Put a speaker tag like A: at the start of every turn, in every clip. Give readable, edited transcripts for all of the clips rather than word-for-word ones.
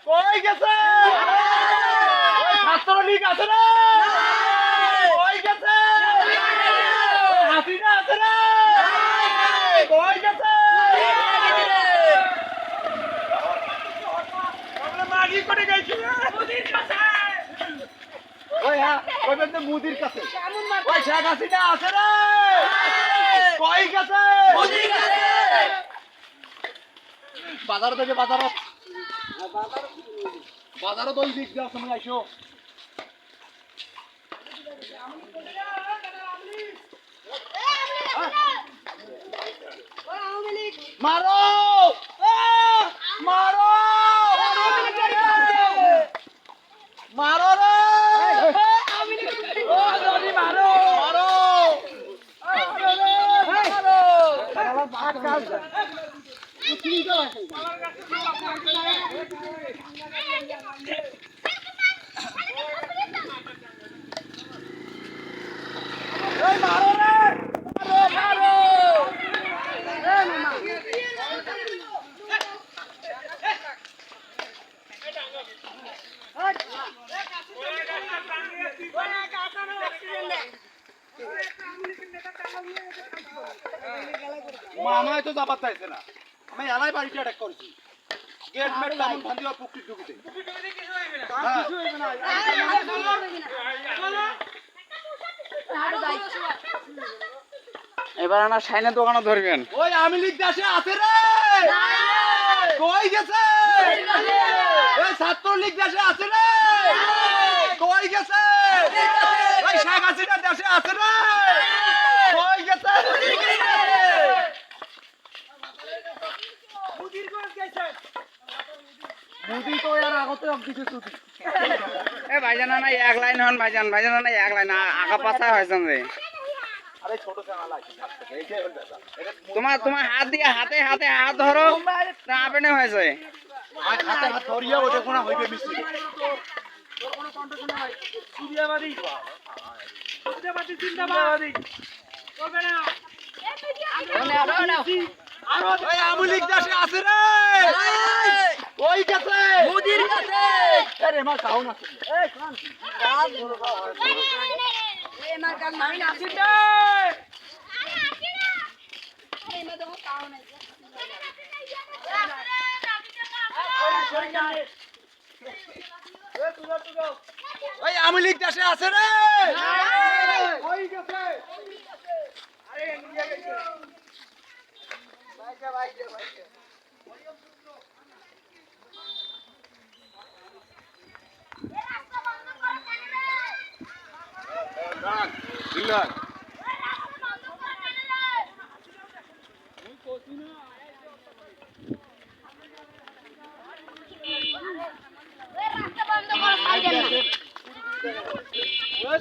A: কই গেছে ছাত্রলীগ আছে রে কই গেছে হাসিনা আছে রে কই গেছে আমরা মাগি করে গেছি মুদির কাছে ওই হ্যাঁ ওই বন্ধু মুদির কাছে ওই শেখ হাসিনা আছে রে কই গেছে মুদির কাছে বাজার থেকে বাজারত বাজারত ওই দিক যাও তুমি আইসো মারো মারো মারো রে মারো মারো মামায় তো যাবার চাইছে না আমি এলাই বাড়িতে অ্যাটাক করেছি গেট মেট তেমন ভান্দি আর পুকুর ঢুকিতে
B: এবার আমার সাইনের দোকানে ধরবেন
A: ওই আমি লিখ দেশে আছে রে কই গেছে ওই ছাত্রলীগ দেশে আছে রে কই গেছে ওই শেখ হাসিনা দেশে আছে রে কই গেছে মুদি তো এর আগতে কিছু চুটি
B: এ ভাইজান না এক লাইন হন ভাইজান ভাইজান না এক লাইন আগা পাছা হয়েছেন রে
A: আরে ছোট চ্যানেল আছে এই যে
B: তোমার তোমার হাত দিয়ে হাতে হাতে হাত ধরো না আপনি হয়েছে
A: আর হাতে হাত ধরিয়া ওটা কোনা হইবে মিষ্টি সুবিয়াবাদী সুবিয়াবাদী জিন্দাবাদী করবে না ওই আমুলিক দেশে আছে রে ওই গেছে মুদির কাছে আরে মা কাও না এই কোন কাজ এই মা কান মাই না আছে রে এই মা তো কাও না ওই আমুলিক দেশে আছে রে ওই গেছে আরে নিয়ে গেছে ভাইকে ভাইকে ভাইকে দিলাম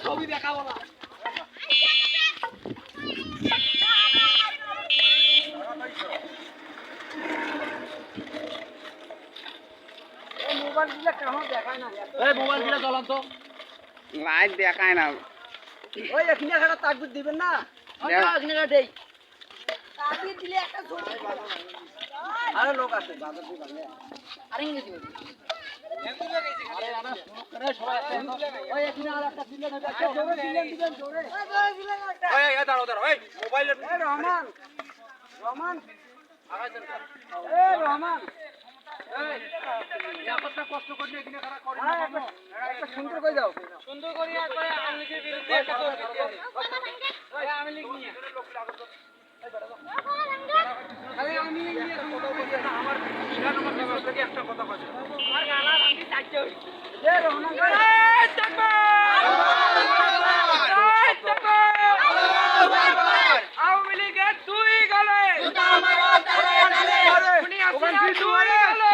A: ছবি দেখাবো না মোবাইল গুলা কেমন দেখায় না এই মোবাইল গুলা জ্বলান তো
B: লাইট দেখায় না
A: ওই এখানে একটা তাকবির দিবেন না এখানে দেই তাকবির দিলে একটা জোরে আরে লোক আছে বাজার দিয়ে ভাঙে আরে ইংরেজি বলি আরে আরে করে সবাই ওই এখানে আর একটা দিলে না জোরে দিবেন জোরে ওই এই দাঁড়াও দাঁড়াও এই মোবাইল এই রহমান রহমান আগাইছেন এই রহমান এই এতটা কষ্ট করলে এখানে খারাপ করে না একটা সুন্দর কই দাও সুন্দর করি একবারে আমলিকের বিরুদ্ধে একটা করে ওই আমলিক নিয়ে আরে আমি নিয়ে কথা বলছি না আমার শিরান আমার কাছে থেকে একটা কথা বলছি আর গালা আমি চাইতে হই এ রহমান এই তাকবীর এই তাকবীর আমলিকের দুই গলে জুতা মারো তালে তালে উনি আসিনার দুই গলে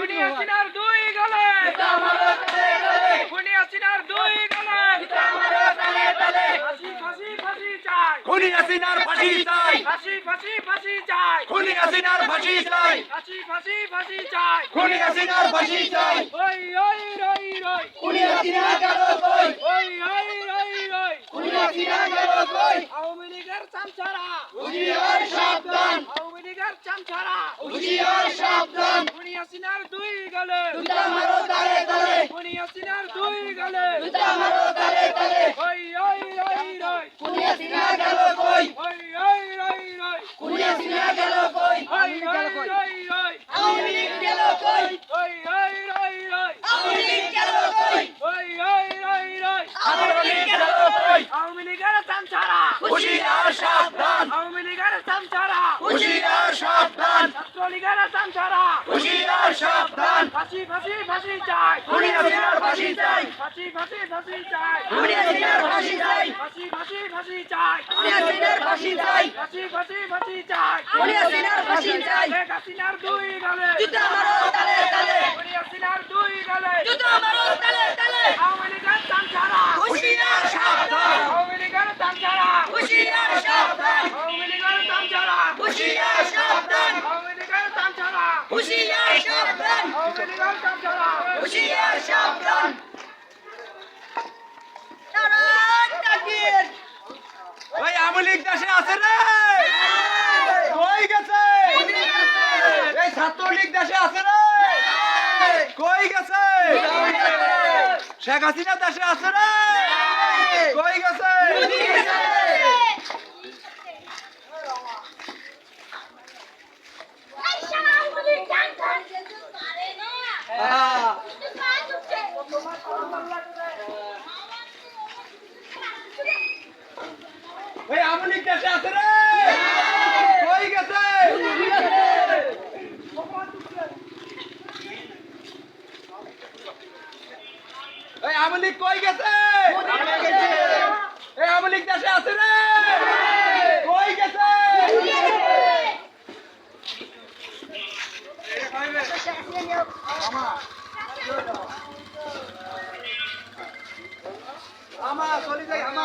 A: উনি আসিনার দুই গলে জুতা মারো তালে তালে উনি আসিনার দুই গলে জুতা মারো তালে তালে ফাঁসি ফাঁসি ফাঁসি চাই খুনি হাসিনার ফাঁসি চাই ফাঁসি ফাঁসি ফাঁসি চাই খুনি হাসিনার ফাঁসি চাই ফাঁসি ফাঁসি ফাঁসি চাই খুনি হাসিনার ফাঁসি চাই ওই ওই রই রই খুনি হাসিনা গেল কই ওই ওই রই রই খুনি হাসিনা গেল কই আওয়ামী লীগের লীগের চামচারা
B: হুঁশিয়ার সাবধান
A: আওয়ামী লীগের চামচারা
B: হুঁশিয়ার সাবধান
A: খুনি হাসিনার দুই গালে
B: জুতা মারো তালে তালে
A: খুনি হাসিনার দুই গালে
B: জুতা মারো তালে তালে
A: ওই ওই ওই রই
B: খুনি হাসিনা গেল কই
A: ওই ওই ওই রই
B: খুনি হাসিনা গেল কই
A: ওই ওই ওই রই
B: আওয়ামী লীগ গেল কই
A: ওই ওই ওই রই
B: আওয়ামী লীগ গেল কই
A: ওই ওই ওই রই
B: আওয়ামী লীগ গেল কই
A: আওয়ামী লীগের চামচারা
B: হুঁশিয়ার সাবধান
A: আওয়ামী লীগের চামচারা
B: হুঁশিয়ার সাবধান
A: ছাত্রলীগের চামচারা
B: হুঁশিয়ার সাবধান
A: ফাঁসি ফাঁসি ফাঁসি চাই
B: খুনি হাসিনার ফাঁসি চাই
A: ফাঁসি ফাঁসি ফাঁসি চাই
B: খুনি হাসিনার ফাঁসি চাই
A: ফাঁসি ফাঁসি ফাঁসি চাই
B: খুনি হাসিনার ফাঁসি চাই
A: ফাঁসি ফাঁসি ফাঁসি চাই
B: খুনি হাসিনার ফাঁসি চাই
A: শেখ হাসিনার দুই গালে
B: জুতা মারো তালে তালে
A: খুনি হাসিনার দুই গালে
B: জুতা মারো তালে তালে
A: আওয়ামী লীগের চামচারা
B: হুঁশিয়ার সাবধান
A: আওয়ামী লীগের চামচারা
B: হুঁশিয়ার সাবধান
A: আওয়ামী লীগের চামচারা
B: হুঁশিয়ার সাবধান
A: আওয়ামী লীগের চামচারা
B: হুঁশিয়ার সাবধান
A: আওয়ামী লীগের চামচারা
B: হুঁশিয়ার সাবধান নারায়ণ তাকির
C: ওই আওয়ামী লীগ দেশে আছে রে কই গেছে এই ছাত্রলীগ দেশে আছে রে কই গেছে শেখ হাসিনা দেশে আছে রে কই গেছে ওই আওয়ামী লীগ দেশে আছে রে কই গেছে এই আওয়ামী লীগ কই গেছে এই আওয়ামী লীগ দেশে আছে রে কই গেছে আমা চলে যাই আমা